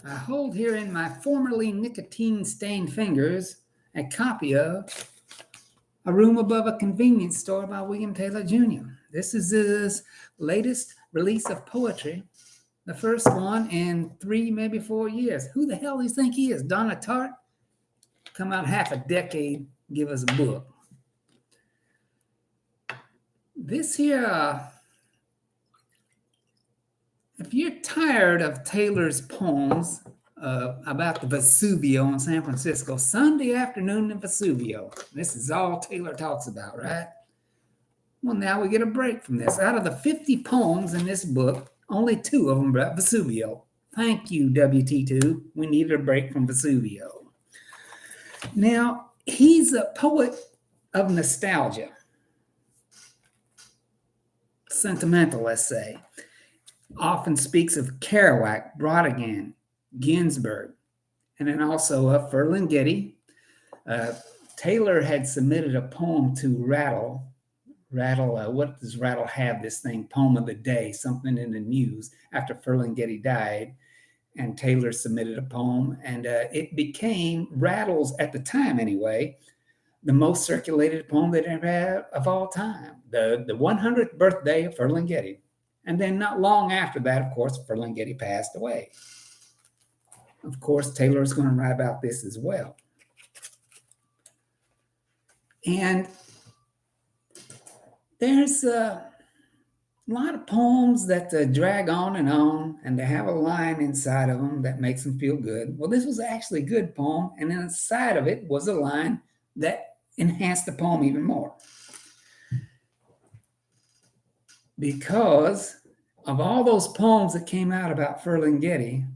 I hold here in my formerly nicotine-stained fingers a copy of A Room Above a Convenience Store by William Taylor Jr. This is his latest release of poetry, the first one in 3, maybe 4 years. Who the hell do you think he is? Donna Tartt? Come out half a decade, give us a book. This here, if you're tired of Taylor's poems about the Vesuvio in San Francisco, Sunday afternoon in Vesuvio, this is all Taylor talks about, right? Well, now we get a break from this. Out of the 50 poems in this book, only 2 of them about Vesuvio. Thank you, WT2. We needed a break from Vesuvio. Now, he's a poet of nostalgia. Sentimental, let's say. Often speaks of Kerouac, Brodigan, Ginsberg, and then also of Ferlinghetti. Taylor had submitted a poem to Rattle, what does Rattle have this thing? Poem of the day, something in the news after Ferlinghetti died. And Taylor submitted a poem, and it became Rattle's, at the time anyway, the most circulated poem that ever had of all time. The 100th birthday of Ferlinghetti. And then not long after that, of course, Ferlinghetti passed away. Of course, Taylor is going to write about this as well. And there's a lot of poems that drag on, and they have a line inside of them that makes them feel good. Well, this was actually a good poem, and then inside of it was a line that enhanced the poem even more. Because of all those poems that came out about Ferlinghetti,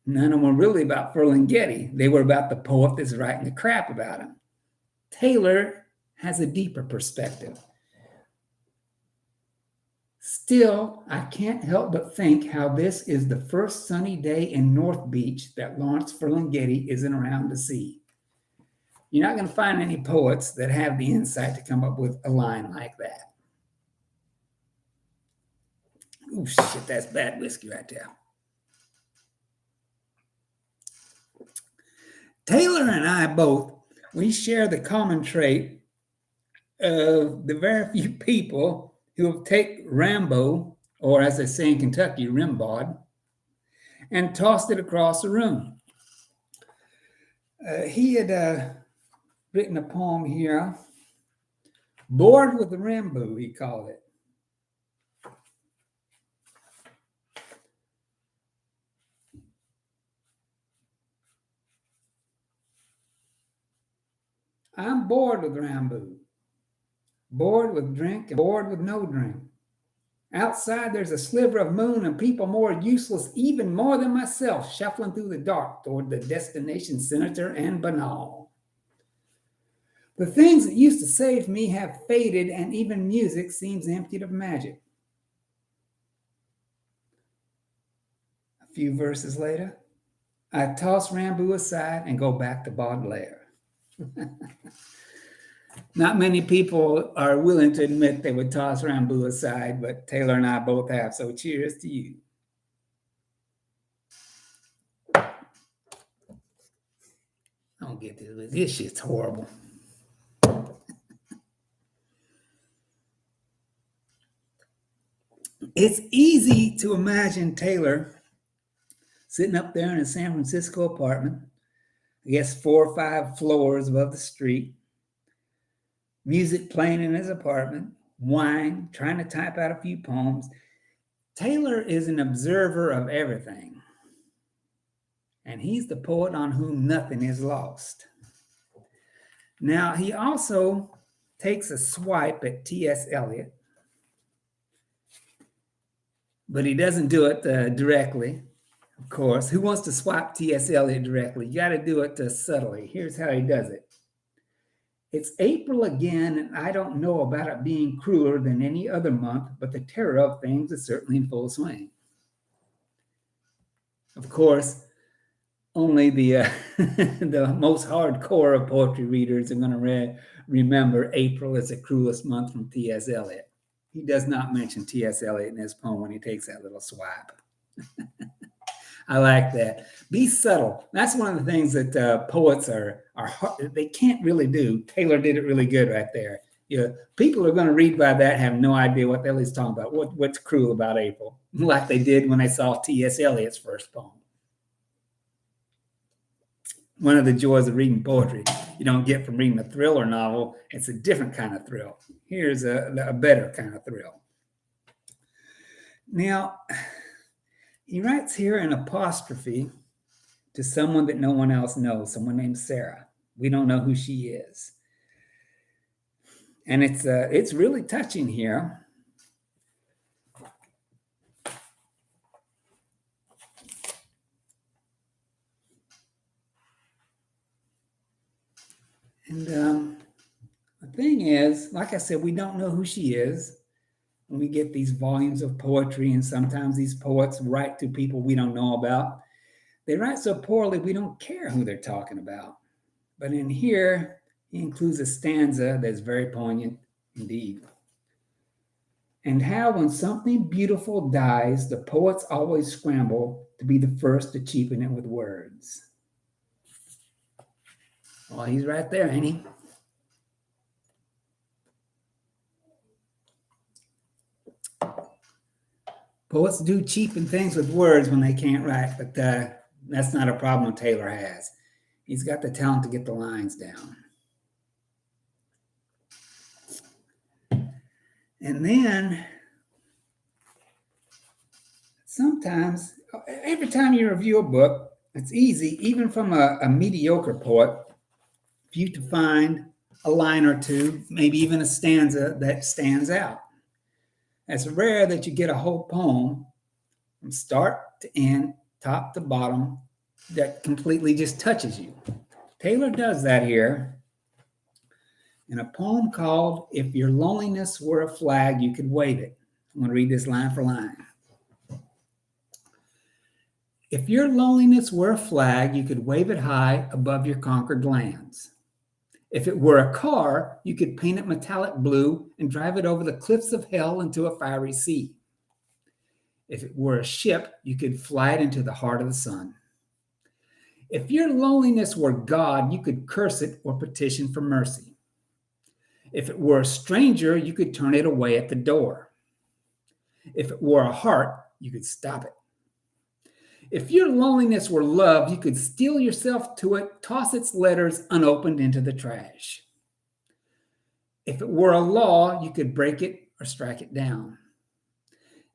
none of them were really about Ferlinghetti. They were about the poet that's writing the crap about him. Taylor has a deeper perspective. Still, I can't help but think how this is the first sunny day in North Beach that Lawrence Ferlinghetti isn't around to see. You're not going to find any poets that have the insight to come up with a line like that. Oh, shit, that's bad whiskey right there. Taylor and I both, we share the common trait of the very few people who have taken Rambo, or as they say in Kentucky, Rimbaud, and tossed it across the room. He had written a poem here, Bored with the Rambo, he called it. I'm bored with Rambo, bored with drink and bored with no drink. Outside there's a sliver of moon and people more useless, even more than myself, shuffling through the dark toward the destination Senator and banal. The things that used to save me have faded, and even music seems emptied of magic. A few verses later, I toss Rambo aside and go back to Baudelaire. Not many people are willing to admit they would toss Rambo aside, but Taylor and I both have, so cheers to you. I don't get this. This shit's horrible. It's easy to imagine Taylor sitting up there in a San Francisco apartment, I guess 4 or 5 floors above the street, music playing in his apartment, wine, trying to type out a few poems. Taylor is an observer of everything, and he's the poet on whom nothing is lost. Now, he also takes a swipe at T.S. Eliot, but he doesn't do it directly, of course. Who wants to swipe T.S. Eliot directly? You got to do it subtly. Here's how he does it. It's April again, and I don't know about it being crueler than any other month, but the terror of things is certainly in full swing. Of course, only the most hardcore of poetry readers are going to remember April as the cruelest month from T.S. Eliot. he does not mention T.S. Eliot in his poem when he takes that little swipe. I like that. Be subtle. That's one of the things that poets are hard, they can't really do. Taylor did it really good right there. People are going to read by that, have no idea what the hell he's talking about. What's cruel about April? Like they did when they saw T.S. Eliot's first poem. One of the joys of reading poetry you don't get from reading a thriller novel. It's a different kind of thrill. Here's a better kind of thrill. Now, he writes here an apostrophe to someone that no one else knows, someone named Sarah. We don't know who she is. And it's really touching here. And the thing is, like I said, we don't know who she is. When we get these volumes of poetry, and sometimes these poets write to people we don't know about, they write so poorly we don't care who they're talking about. But in here, he includes a stanza that's very poignant indeed. And how when something beautiful dies, the poets always scramble to be the first to cheapen it with words. Well, he's right there, ain't he? Poets do cheapen things with words when they can't write, but that's not a problem Taylor has. He's got the talent to get the lines down. And then sometimes, every time you review a book, it's easy, even from a mediocre poet, for you to find a line or two, maybe even a stanza that stands out. It's rare that you get a whole poem from start to end, top to bottom, that completely just touches you. Taylor does that here in a poem called If Your Loneliness Were a Flag, You Could Wave It. I'm going to read this line for line. If your loneliness were a flag, you could wave it high above your conquered lands. If it were a car, you could paint it metallic blue and drive it over the cliffs of hell into a fiery sea. If it were a ship, you could fly it into the heart of the sun. If your loneliness were God, you could curse it or petition for mercy. If it were a stranger, you could turn it away at the door. If it were a heart, you could stop it. If your loneliness were love, you could steel yourself to it, toss its letters unopened into the trash. If it were a law, you could break it or strike it down.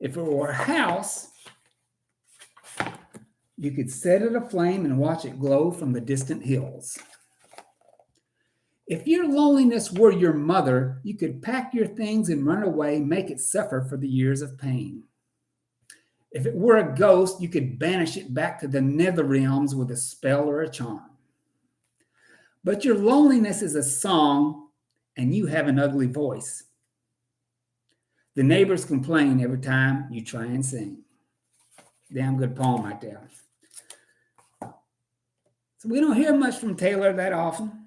If it were a house, you could set it aflame and watch it glow from the distant hills. If your loneliness were your mother, you could pack your things and run away, make it suffer for the years of pain. If it were a ghost, you could banish it back to the nether realms with a spell or a charm. But your loneliness is a song, and you have an ugly voice. The neighbors complain every time you try and sing. Damn good poem right there. So we don't hear much from Taylor that often.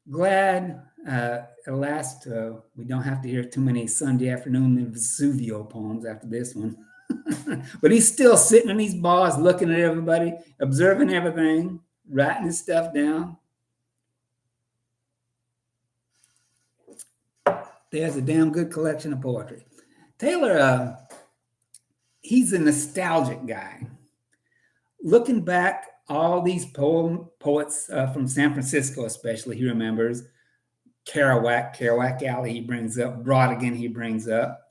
Glad at last we don't have to hear too many Sunday afternoon Vesuvio poems after this one. But he's still sitting in these bars looking at everybody, observing everything, writing his stuff down. There's a damn good collection of poetry. Taylor, he's a nostalgic guy. Looking back, all these poets from San Francisco especially, he remembers. Kerouac Alley he brings up, Brodigan he brings up.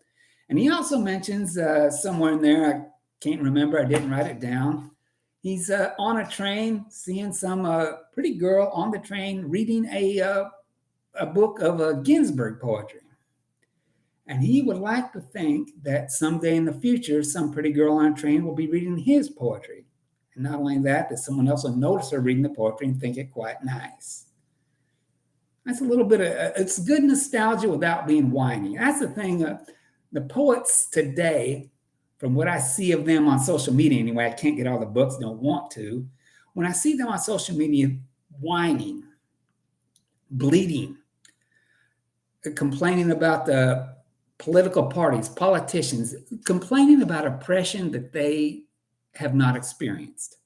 And he also mentions somewhere in there, I can't remember, I didn't write it down. He's on a train, seeing some pretty girl on the train reading a book of Ginsberg poetry. And he would like to think that someday in the future, some pretty girl on a train will be reading his poetry. And not only that someone else will notice her reading the poetry and think it quite nice. That's a little bit of, it's good nostalgia without being whiny. That's the thing. The poets today, from what I see of them on social media anyway, I can't get all the books, don't want to. When I see them on social media whining, bleeding, complaining about the political parties, politicians, complaining about oppression that they have not experienced.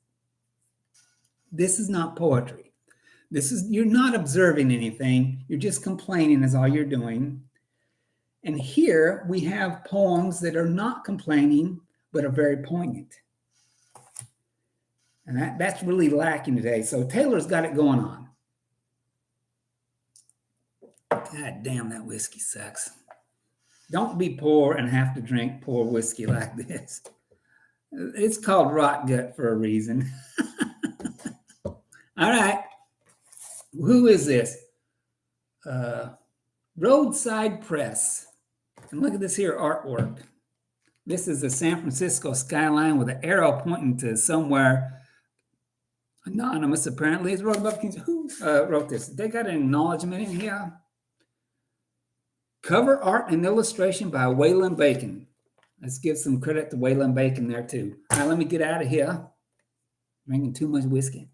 This is not poetry. You're not observing anything. You're just complaining is all you're doing. And here we have poems that are not complaining, but are very poignant. And that's really lacking today. So Taylor's got it going on. God damn, that whiskey sucks. Don't be poor and have to drink poor whiskey like this. It's called rot gut for a reason. All right. Who is this? Roadside Press. And look at this here artwork. This is the San Francisco skyline with an arrow pointing to somewhere anonymous, apparently. Who wrote this? They got an acknowledgement in here. Cover art and illustration by Waylon Bacon. Let's give some credit to Waylon Bacon there, too. All right, let me get out of here. Drinking too much whiskey.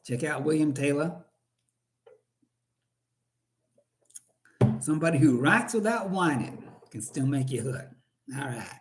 Check out William Taylor. Somebody who writes without whining can still make you hook. All right.